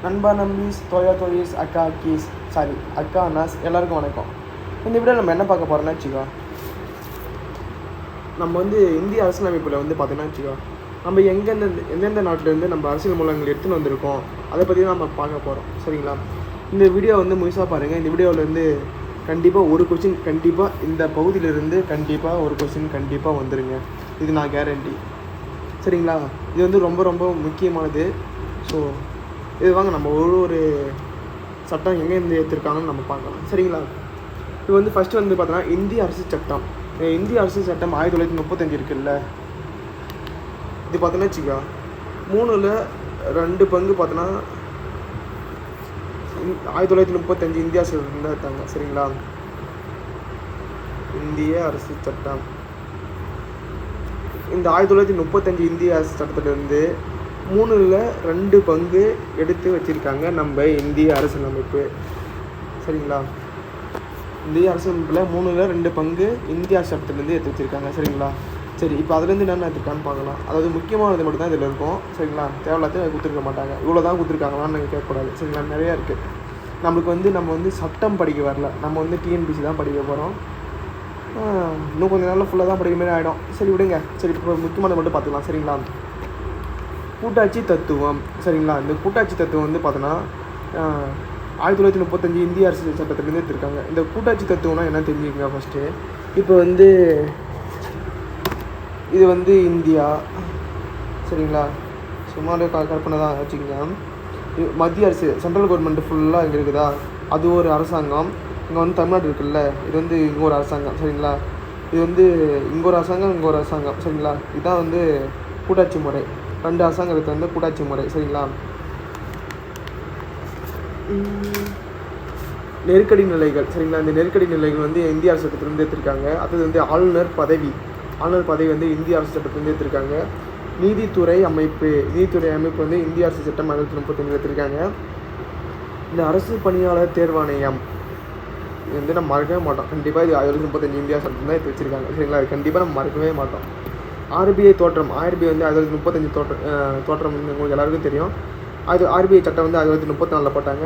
நண்பா நம்பீஸ், தோயா தோயிஸ், அக்கா கீஸ், அக்கா அண்ணாஸ் எல்லாருக்கும் வணக்கம். இந்த வீடியோ நம்ம என்ன பார்க்க போகிறோம்னா வச்சுக்கோ, நம்ம வந்து இந்திய அரசியலமைப்பில் வந்து பார்த்தீங்கன்னா வச்சுக்கோ, நம்ம எந்தெந்த நாட்டிலேருந்து நம்ம அரசியல் மூலங்கள் எடுத்துன்னு வந்திருக்கோம் அதை பற்றி தான் நம்ம பார்க்க போகிறோம். சரிங்களா? இந்த வீடியோ வந்து முழுசாக பாருங்கள். இந்த வீடியோவிலேருந்து கண்டிப்பாக ஒரு கொஸ்டின் கண்டிப்பாக இந்த பகுதியிலேருந்து கண்டிப்பாக ஒரு கொஸ்டின் கண்டிப்பாக வந்துடுங்க. இது நான் கேரண்டி. சரிங்களா? இது வந்து ரொம்ப ரொம்ப முக்கியமானது. ஸோ இது வாங்க நம்ம ஒரு சட்டம் எங்கேருந்து ஏற்றிருக்காங்கன்னு நம்ம பார்க்கலாம். சரிங்களா? இது வந்து ஃபஸ்ட்டு வந்து பார்த்தோன்னா இந்திய அரசியல் சட்டம். இந்திய அரசியல் சட்டம் 1935 இருக்குல்ல, இது பார்த்தோன்னா வச்சுக்கோ 3/2 பங்கு பார்த்தோன்னா 1935 இந்திய அரசு தான் இருக்காங்க. சரிங்களா? இந்திய அரசு சட்டம் இந்த 1935 இந்திய அரசு சட்டத்திலிருந்து 3/2 பங்கு எடுத்து வச்சுருக்காங்க நம்ம இந்திய அரசியலமைப்பு. சரிங்களா? இந்திய அரசியலமைப்பில் 3/2 பங்கு இந்திய அரசு சட்டத்திலேருந்து எடுத்து வச்சுருக்காங்க. சரிங்களா? சரி, இப்போ அதுலேருந்து என்னென்ன எடுத்துருக்கான்னு பார்க்கலாம். அதாவது முக்கியமானது மட்டும் தான் இதில் இருக்கும். சரிங்களா? தேவையில்லாத்தையும் கொடுத்துருக்க மாட்டாங்க. இவ்வளோ தான் கொடுத்துருக்காங்களான்னு நீங்கள் கேட்கக்கூடாது. சரிங்களா? நிறையா இருக்குது. நம்ம வந்து சட்டம் படிக்க வரல, நம்ம வந்து டிஎன்பிசி தான் படிக்க போகிறோம். இன்னும் கொஞ்சம் நாளில் ஃபுல்லாக தான் படிக்கிற மாதிரி ஆகிடும். சரி விடுங்க. சரி, இப்போ முக்கியமானது மட்டும் பார்த்துக்கலாம். சரிங்களா? கூட்டாட்சி தத்துவம். சரிங்களா? இந்த கூட்டாட்சி தத்துவம் வந்து பார்த்தோன்னா 1935 இந்திய அரசியல் சட்டத்திலேருந்து எடுத்திருக்காங்க. இந்த கூட்டாட்சி தத்துவம்னா என்ன தெரிஞ்சுக்கங்க ஃபஸ்ட்டு. இப்போ வந்து இது வந்து இந்தியா. சரிங்களா? சும்மாவே கற்பனை தான் வச்சுக்கோங்க. மத்திய அரசு சென்ட்ரல் கவர்மெண்ட் ஃபுல்லாக இங்கே இருக்குதா, அது ஒரு அரசாங்கம். இங்கே வந்து தமிழ்நாடு இருக்குல்ல, இது வந்து இங்கே ஒரு அரசாங்கம். சரிங்களா? இது வந்து இங்கே ஒரு அரசாங்கம், இங்கே ஒரு அரசாங்கம். சரிங்களா? இதுதான் வந்து கூட்டாட்சி முறை. 2 அரசாங்கத்துக்கு வந்து கூட்டாட்சி முறை. சரிங்களா? நெருக்கடி நிலைகள். சரிங்களா? இந்த நெருக்கடி நிலைகள் வந்து இந்திய அரசு சட்டத்திலேருந்து எடுத்திருக்காங்க. அது வந்து ஆளுநர் பதவி வந்து இந்திய அரசு சட்டத்திலேருந்து எடுத்திருக்காங்க. நீதித்துறை அமைப்பு வந்து இந்திய அரசு சட்டம் 1935 எடுத்திருக்காங்க. இந்த அரசு பணியாளர் தேர்வாணையம் இது வந்து நம்ம மறக்கவே மாட்டோம். கண்டிப்பாக இது 1935 இந்தியா சட்டம் தான் எடுத்து வச்சுருக்காங்க. சரிங்களா? அது கண்டிப்பாக நம்ம மறக்கவே மாட்டோம். ஆர்பிஐ தோற்றம். ஆர்பிஐ வந்து 1935 தோற்றம் வந்து உங்களுக்கு எல்லாருக்கும் தெரியும். அது ஆர்பிஐ சட்டம் வந்து 1934 போட்டாங்க.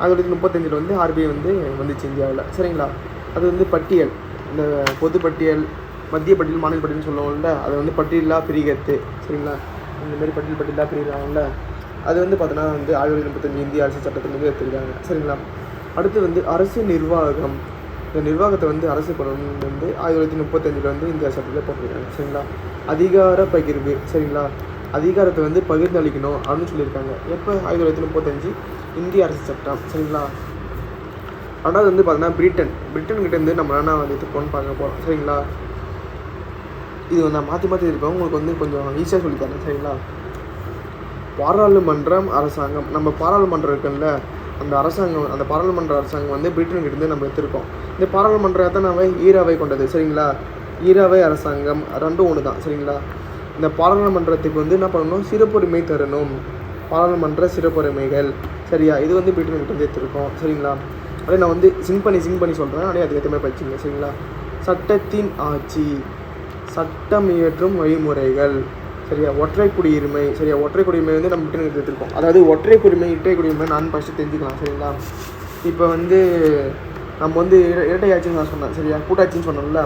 1935 வந்து ஆர்பிஐ வந்து வந்துச்சு இந்தியாவில். சரிங்களா? அது வந்து பட்டியல், இந்த பொது பட்டியல், மத்திய பட்டியல், மாநில பட்டியல்னு சொல்லுவோம்ல, அதை வந்து பட்டியலாக பிரிக்கிறது. சரிங்களா? இந்தமாரி பட்டியலாக பிரிக்கிறாங்கல்ல, அது வந்து பார்த்தோன்னா வந்து 1935 இந்திய அரசு சட்டத்திலேருந்து எடுத்துருக்காங்க. சரிங்களா? அடுத்து வந்து அரசு நிர்வாகம். இந்த நிர்வாகத்தை வந்து அரசு பண்ணணும் வந்து 1935 வந்து இந்திய சட்டத்தில் போட்டிருக்காங்க. சரிங்களா? அதிகார பகிர்வு. சரிங்களா? அதிகாரத்தை வந்து பகிர்ந்தளிக்கணும் அப்படின்னு சொல்லியிருக்காங்க. எப்போ? 1935 இந்திய அரசு சட்டம். சரிங்களா? ரெண்டாவது வந்து பார்த்தீங்கன்னா பிரிட்டன்கிட்டேருந்து நம்ம என்ன வந்து எடுத்துப்போன்னு பார்க்க போகிறோம். சரிங்களா? இது நான் மாற்றி இருக்கோம், உங்களுக்கு வந்து கொஞ்சம் ஈஸியாக சொல்லித்தரேன். சரிங்களா? பாராளுமன்றம் அரசாங்கம். நம்ம பாராளுமன்றம் இருக்குல்ல, அந்த பாராளுமன்ற அரசாங்கம் வந்து பிரிட்டன்கிட்டேருந்து நம்ம எடுத்திருக்கோம். இந்த பாராளுமன்றம் எத்தனை ஈராவை கொண்டது. சரிங்களா? ஈராவை அரசாங்கம் ரெண்டும் ஒன்று தான். சரிங்களா? இந்த பாராளுமன்றத்துக்கு வந்து என்ன பண்ணணும், சிறப்புரிமை தரணும். பாராளுமன்ற சிறப்புரிமைகள். சரியா? இது வந்து பிரிட்டன்கிட்டேருந்து எடுத்திருக்கோம். சரிங்களா? அப்படியே நான் வந்து சிங் பண்ணி சொல்கிறேன். அப்படியே அதுக்கு ஏற்ற படிச்சுங்க. சரிங்களா? சட்டத்தின் ஆட்சி, சட்டம் இயற்றும் வழிமுறைகள். சரியா? ஒற்றை குடியுரிமை. சரியா? ஒற்றை குடியுரிமை வந்து நம்ம பிரிட்டன் எடுத்துருக்கோம். அதாவது ஒற்றை குடியுரிமை நான் ஃபஸ்ட்டு தெரிஞ்சுக்கலாம். சரிங்களா? இப்போ வந்து நம்ம வந்து இரட்டை ஆட்சின்னு நான் சொன்னேன். சரியா? கூட்டாட்சின்னு சொன்னோம்ல,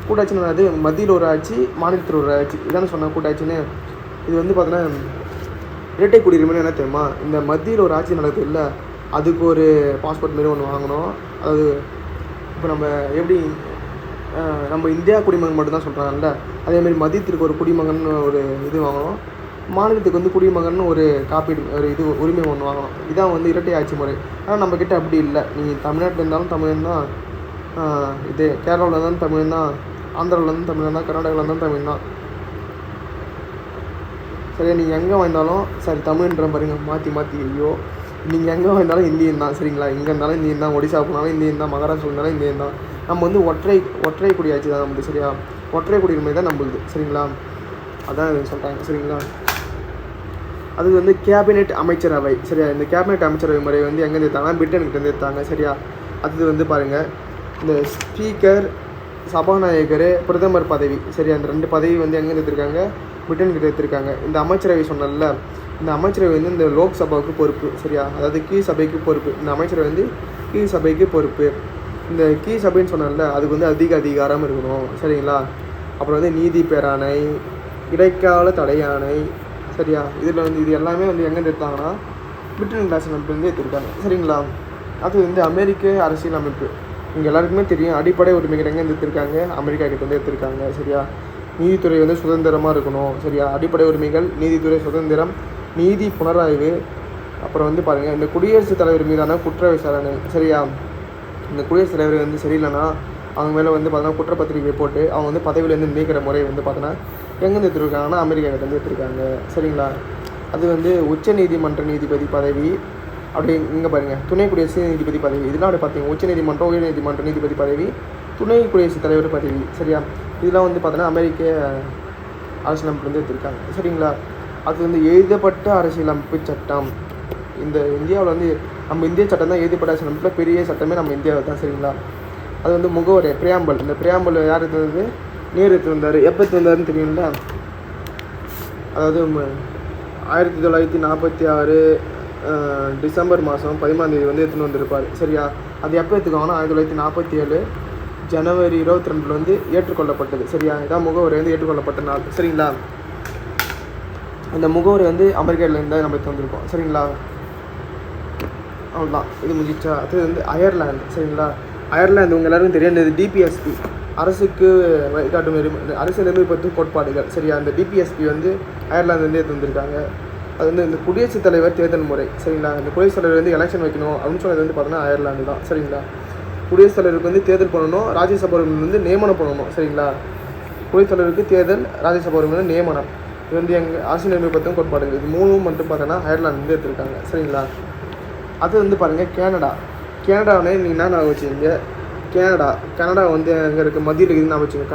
கூட்டாட்சின்னு அது மத்தியில் ஒரு ஆட்சி, மாநிலத்தில் ஒரு ஆட்சி, இதானே சொன்னேன் கூட்டாட்சின்னு. இது வந்து பார்த்தோன்னா இரட்டை குடியுரிமைன்னு என்ன தெரியுமா, இந்த மத்தியில் ஒரு ஆட்சி நடக்குது இல்லை, அதுக்கு ஒரு பாஸ்போர்ட் மாரி ஒன்று வாங்கணும். அதாவது இப்போ நம்ம எப்படி நம்ம இந்தியா குடிமகன் மட்டும்தான் சொல்கிறாங்கல்ல, அதேமாதிரி மத்தியத்திற்கு ஒரு குடிமகன் ஒரு இது வாங்கணும், மாநிலத்துக்கு வந்து குடிமகன் ஒரு காப்பீடு ஒரு இது உரிமை ஒன்று வாங்கணும். இதான் வந்து இரட்டை ஆட்சி முறை. ஆனால் நம்மக்கிட்ட அப்படி இல்லை. நீங்கள் தமிழ்நாட்டில் இருந்தாலும் தமிழன் தான், இது கேரளாவில் இருந்தாலும் தமிழன் தான், ஆந்திராவில் இருந்தாலும் தமிழன் தான், கர்நாடகாவில் இருந்தாலும் தமிழ் தான். சரியா? நீங்கள் எங்கே வந்தாலும் சரி தமிழ்ன்ற பாருங்க, மாற்றி ஐயோ, நீங்கள் எங்கே வந்தாலும் இந்தியன் தான். சரிங்களா? இங்கே இருந்தாலும் இந்தியன் தான், ஒடிசா போனாலும் இந்தியன் தான், மகாராஷ்டிரா இருந்தாலும் இந்தியன் தான். நம்ம வந்து ஒற்றை குடியாட்சி தான் நம்மளுது. சரியா? ஒற்றை குடியுரிமை தான் நம்மளுது. சரிங்களா? அதான் சொல்கிறாங்க. சரிங்களா? அது வந்து கேபினெட் அமைச்சரவை. சரியா? இந்த கேபினெட் அமைச்சரவை முறை வந்து எங்கேருந்து எடுத்தாங்கன்னா பிரிட்டன்கிட்டேருந்து எடுத்தாங்க. சரியா? அது வந்து பாருங்கள், இந்த ஸ்பீக்கர், சபாநாயகர், பிரதமர் பதவி. சரியா? அந்த 2 பதவி வந்து எங்கே எடுத்திருக்காங்க, பிரிட்டன் கிட்ட எடுத்திருக்காங்க. இந்த அமைச்சரவை சொன்னல, இந்த அமைச்சரவை வந்து இந்த லோக்சபாவுக்கு பொறுப்பு, சரியா? அதாவது கீழ் சபைக்கு பொறுப்பு. இந்த அமைச்சரவை வந்து கீழ் சபைக்கு பொறுப்பு. இந்த கீழ் சபைன்னு சொன்னால அதுக்கு வந்து அதிக அதிகாரம் இருக்கணும், சரிங்களா? அப்புறம் வந்து நீதி பேராணை, இடைக்கால தடையாணை, சரியா? இதில் வந்து இது எல்லாமே வந்து எங்கே எடுத்தாங்கன்னா பிரிட்டன் அரசியலமைப்புலேருந்து எடுத்திருக்காங்க, சரிங்களா? அது வந்து அமெரிக்க அரசியல் அமைப்பு. இங்கே எல்லாருக்குமே தெரியும் அடிப்படை உரிமைகள் எங்கே எடுத்திருக்காங்க, அமெரிக்கா கிட்ட வந்து எடுத்திருக்காங்க, சரியா? நீதித்துறை வந்து சுதந்திரமாக இருக்கணும், சரியா? அடிப்படை உரிமைகள், நீதித்துறை சுதந்திரம், நீதி புனராய்வு, அப்புறம் வந்து பாருங்கள் இந்த குடியரசுத் தலைவர் மீதான குற்ற விசாரணை, சரியா? இந்த குடியரசுத் தலைவர் வந்து சரியில்லைன்னா அவங்க மேலே வந்து பார்த்தோன்னா குற்றப்பத்திரிகை போட்டு அவங்க வந்து பதவியிலேருந்து நீக்கிற முறை வந்து பார்த்தோன்னா எங்கேருந்து எடுத்துருக்காங்கன்னா அமெரிக்கா கிட்ட வந்து எடுத்துருக்காங்க, சரிங்களா? அது வந்து உச்ச நீதிமன்ற நீதிபதி பதவி, அப்படி இங்கே பாருங்கள் துணை குடியரசு நீதிபதி பதவி. இதெல்லாம் அப்படி பார்த்தீங்க உச்ச நீதிமன்றம், உயர் நீதிமன்ற நீதிபதி பதவி, துணை குடியரசுத் தலைவர் பதவி, சரியா? இதெல்லாம் வந்து பார்த்தோன்னா அமெரிக்க அரசியலமைப்புலேருந்து எடுத்திருக்காங்க, சரிங்களா? அது வந்து எழுதப்பட்ட அரசியலமைப்பு சட்டம். இந்த இந்தியாவில் வந்து நம்ம இந்திய சட்டம் தான் எழுதப்பட்ட அரசியலமைப்பில் பெரிய சட்டமே நம்ம இந்தியாவில் தான், சரிங்களா? அது வந்து முகவரை பிரியாம்பல். இந்த பிரியாம்பல் யார் எடுத்தது? நேரு எடுத்து வந்தார். எப்போ எடுத்து வந்தாருன்னு தெரியும்ல? அதாவது 1946 டிசம்பர் மாதம் 11 வந்து எடுத்துன்னு வந்திருப்பார், சரியா? அது எப்போ எடுத்துக்காங்கன்னா 1947 ஜனவரி 22 வந்து ஏற்றுக்கொள்ளப்பட்டது, சரியா? இதான் முகவரை வந்து ஏற்றுக்கொள்ளப்பட்ட நாள், சரிங்களா? அந்த முகவரை வந்து அமெரிக்காவிலேருந்து நம்ம எடுத்து வந்திருக்கோம், சரிங்களா? அவ்வளோதான், இது முடிச்சா. அது வந்து அயர்லாந்து, சரிங்களா? அயர்லாந்து உங்கள் எல்லாருக்கும் தெரியும், இந்த டிபிஎஸ்பி அரசுக்கு வழிகாட்டும் அரசு நெறிமுறைப்படுத்தும் கோட்பாடுகள், சரியா? அந்த டிபிஎஸ்பி வந்து அயர்லாந்துலேருந்து எடுத்து வந்திருக்காங்க. அது வந்து இந்த குடியரசுத் தலைவர் தேர்தல் முறை, சரிங்களா? இந்த குடியரசுத் தலைவர் வந்து எலெக்ஷன் வைக்கணும் அப்படின்னு சொன்னது வந்து பார்த்தோன்னா அயர்லாந்து தான், சரிங்களா? குடியரசுத் தலைவருக்கு வந்து தேர்தல் பண்ணணும், ராஜ்யசபா வந்து நியமனம் பண்ணணும், சரிங்களா? குடியரசுத் தலைவருக்கு தேர்தல், ராஜ்யசபா வந்து நியமனம். இது வந்து எங்கள் அரசு நெறிமுறைப்படுத்தும் கோட்பாடுகள். இது மூணும் மட்டும் பார்த்தோன்னா அயர்லாந்து வந்து எடுத்திருக்காங்க, சரிங்களா? அது வந்து பாருங்கள் கேனடா. கேனடானே நீங்கள் என்ன வச்சுங்க? கனடா வந்து எங்கே இருக்குது? மத்தியில் இருக்குதுன்னு வச்சுங்க.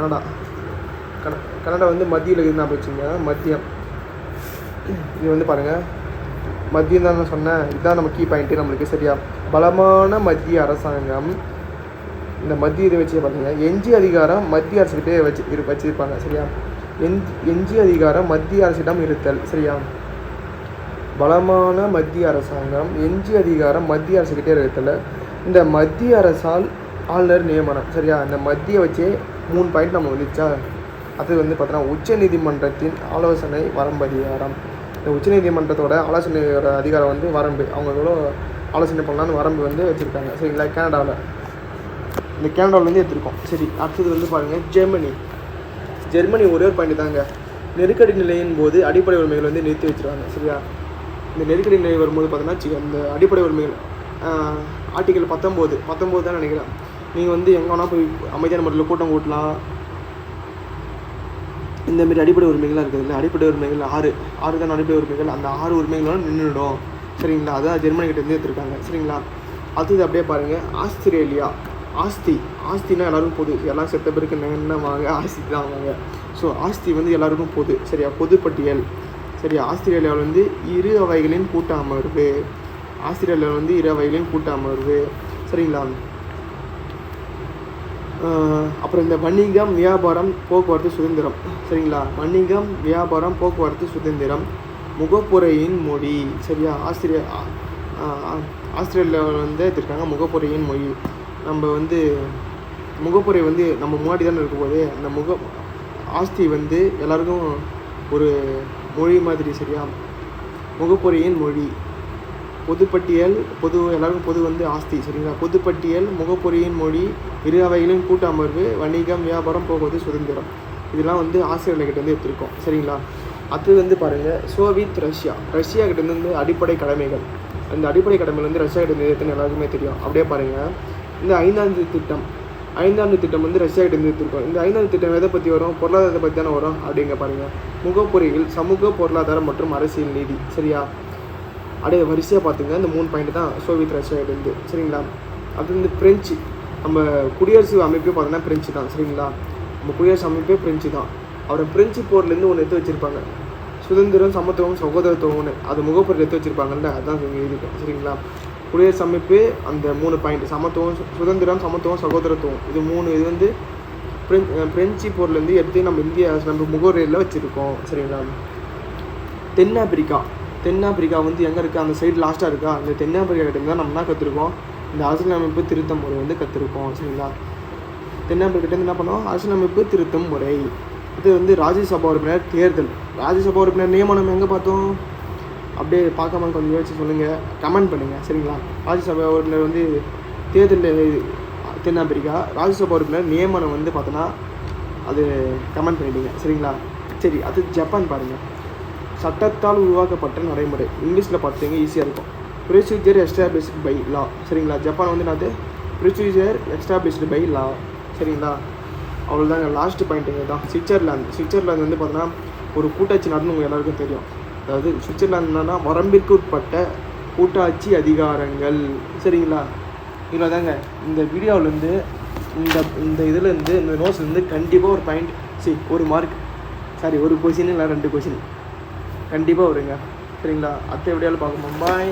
கனடா வந்து மத்தியில் இருக்குதுன்னு வச்சுங்க. மத்தியம். இது வந்து பாருங்கள் மத்தியம் தான் நான் சொன்னேன். இதுதான் நம்ம கீ பாயிண்ட்டு நம்மளுக்கு, சரியா? பலமான மத்திய அரசாங்கம். இந்த மத்திய இதை வச்சு பார்த்தீங்கன்னா எஞ்சி அதிகாரம் மத்திய அரசுக்கிட்டே வச்சுருப்பாங்க, சரியா? எஞ்சி அதிகாரம் மத்திய அரசிடம் இருத்தல், சரியா? பலமான மத்திய அரசாங்கம், எஞ்சி அதிகாரம் மத்திய அரசுக்கிட்டே இருத்தல். இந்த மத்திய அரசால் ஆளுநர் நியமனம், சரியா? இந்த மத்திய வச்சே 3 பாயிண்ட் நம்ம வந்துச்சா. அது வந்து பார்த்தோன்னா உச்ச நீதிமன்றத்தின் ஆலோசனை வரம்பு அதிகாரம். இந்த உச்ச நீதிமன்றத்தோட ஆலோசனையோட அதிகாரம் வந்து வரம்பு, அவங்களோட ஆலோசனை பண்ணலான்னு வரம்பு வந்து வச்சுருக்காங்க, சரிங்களா? கேனடாவில். இந்த கேனடாவிலேருந்து எடுத்துருக்கோம், சரி. அடுத்தது வந்து பாருங்கள் ஜெர்மனி ஒரே ஒரு பாயிண்ட் தாங்க. நெருக்கடி நிலையின் போது அடிப்படை உரிமைகள் வந்து நிறுத்தி வச்சுருவாங்க, சரியா? இந்த நெருக்கடி நிலை வரும்போது பார்த்தோன்னா இந்த அடிப்படை உரிமைகள் ஆர்டிக்கல் 19 தான் நினைக்கிறேன். நீங்கள் வந்து எங்கே வேணால் போய் அமைதியான முறையில் கூட்டம் கூட்டலாம். இந்தமாரி அடிப்படை உரிமைகள்லாம் இருக்குது இல்லை? அடிப்படை உரிமைகள் 6 தான் அடிப்படை உரிமைகள். அந்த 6 உரிமைகளும் நின்றுடும், சரிங்களா? அதான் ஜெர்மனி கிட்டேருந்து எடுத்துருக்காங்க, சரிங்களா? அடுத்தது அப்படியே பாருங்கள் ஆஸ்திரேலியா. ஆஸ்தினா எல்லாருக்கும் பொது. எல்லாம் செத்த பேருக்கு என்ன வாங்க ஆஸ்தி தான் வாங்க. ஸோ ஆஸ்தி வந்து எல்லாருக்கும் பொது, சரியா? பொதுப்பட்டியல், சரியா? ஆஸ்திரேலியாவில் வந்து இரு அவைகளின் கூட்ட அமர்வு. ஆஸ்திரேலியாவில் வந்து இரு அவைகளின் கூட்ட அமர்வு, சரிங்களா? அப்புறம் இந்த வணிகம், வியாபாரம், போக்குவரத்து சுதந்திரம், சரிங்களா? வணிகம், வியாபாரம், போக்குவரத்து சுதந்திரம், முகப்புரையின் மொழி, சரியா? ஆஸ்திரேலியாவில் வந்து எடுத்துருக்காங்க முகப்புரையின் மொழி. நம்ம வந்து முகப்புரை வந்து நம்ம முன்னாடி தானே இருக்கும்போது அந்த ஆஸ்தி வந்து எல்லாருக்கும் ஒரு மொழி மாதிரி, சரியா? முகப்புரையின் மொழி, பொதுப்பட்டியல், எல்லாருக்கும் பொது வந்து ஆஸ்தி, சரிங்களா? பொதுப்பட்டியல், முகப்புரையின் மொழி, இரு அவைகளின் கூட்ட அமர்வு, வணிகம், வியாபாரம், போக்குவரத்து சுதந்திரம், இதெல்லாம் வந்து ஆஸ்திரேலியா கிட்ட வந்து எடுத்துருக்கோம், சரிங்களா? அது வந்து பாருங்கள் சோவியத் ரஷ்யா கிட்டேருந்து அடிப்படை கடமைகள். அந்த அடிப்படை கடமைகள் வந்து ரஷ்யா கிட்ட எடுத்துன்னு எல்லாருக்குமே தெரியும். அப்படியே பாருங்கள் இந்த 5ஆண்டு திட்டம் வந்து ரஷ்யா கிட்ட எடுத்துருக்கோம். இந்த 5ஆண்டு திட்டம் எதை பற்றி வரும்? பொருளாதாரத்தை பற்றி தானே வரும். அப்படிங்க பாருங்கள் முகப்புரையில் சமூக, பொருளாதாரம் மற்றும் அரசியல் நீதி, சரியா? அப்படியே வரிசையாக பார்த்துங்க. இந்த 3 பாயிண்ட் தான் சோவியத் ரஷ்யாவிலேருந்து, சரிங்களா? அது வந்து பிரெஞ்சு. நம்ம குடியரசு அமைப்பே பார்த்தோன்னா பிரெஞ்சு தான், சரிங்களா? நம்ம குடியரசு அமைப்பே பிரெஞ்சு தான். அப்புறம் பிரெஞ்சு போர்லேருந்து ஒன்று எடுத்து வச்சுருப்பாங்க, சுதந்திரம், சமத்துவம், சகோதரத்துவம்னு. அது முகப்புரையில் எடுத்து வச்சுருப்பாங்கல்ல, அதுதான் எழுதிருக்கேன், சரிங்களா? குடியரசு அமைப்பு அந்த 3 பாயிண்ட் சுதந்திரம், சமத்துவம், சகோதரத்துவம், இது 3 இது வந்து பிரெஞ்சு போர்லேருந்து எடுத்து நம்ம இந்திய நம்ம முகவரியில் வச்சுருக்கோம், சரிங்களா? தென்னாப்பிரிக்கா தென்னாப்பிரிக்கா வந்து எங்கே இருக்குது, அந்த சைடு லாஸ்ட்டாக இருக்கா, அந்த தென்னாப்பிரிக்கா கிட்ட தான் நம்ம என்ன கற்றுருக்கோம், இந்த அரசியலமைப்பு திருத்த முறை வந்து கற்றுருக்கோம். சரிங்களா, தென்னாப்பிரிக்கிட்ட என்ன பண்ணோம், அரசியலமைப்பு திருத்தம் முறை. இது வந்து ராஜ்யசபா உறுப்பினர் தேர்தல், ராஜ்யசபா உறுப்பினர் நியமனம் எங்கே பார்த்தோம், அப்படியே பார்க்காம கொஞ்சம் யோசிச்சு சொல்லுங்கள், கமெண்ட் பண்ணுங்கள். சரிங்களா, ராஜ்யசபா உறுப்பினர் வந்து தேர்தல் தென்னாப்பிரிக்கா, ராஜ்யசபா உறுப்பினர் நியமனம் வந்து பார்த்தோன்னா அது கமெண்ட் பண்ணிவிடுங்க. சரிங்களா, சரி. அது ஜப்பான் பாருங்கள், சட்டத்தால் உருவாக்கப்பட்ட நடைமுறை, இங்கிலீஷில் பார்த்தீங்க ஈஸியாக இருக்கும். Procedure established by law. சரிங்களா, ஜப்பான் வந்து என்னது, ப்ரொசீஜர் எஸ்டாப்ளிஷ்டு பை லா. சரிங்களா, அவ்வளோதாங்க, லாஸ்ட் பாயிண்ட்டுங்க தான். சுவிட்சர்லாந்து வந்து பார்த்தோன்னா ஒரு கூட்டாட்சி நாடுன்னு உங்களுக்கு எல்லாருக்கும் தெரியும். அதாவது சுவிட்சர்லாந்துனா வரம்பிற்கு உட்பட்ட கூட்டாட்சி அதிகாரங்கள். சரிங்களா, இவ்வளோ தாங்க இந்த வீடியோவிலேருந்து, இந்த இதுலேருந்து, இந்த நோட்ஸ்லேருந்து கண்டிப்பாக ஒரு பாயிண்ட், ஒரு மார்க், ஒரு கொஷின் இல்லை 2 கொஷின் கண்டிப்பாக வருங்க. சரிங்களா, அடுத்த வீடியோவில் பார்க்கணும். பாய்.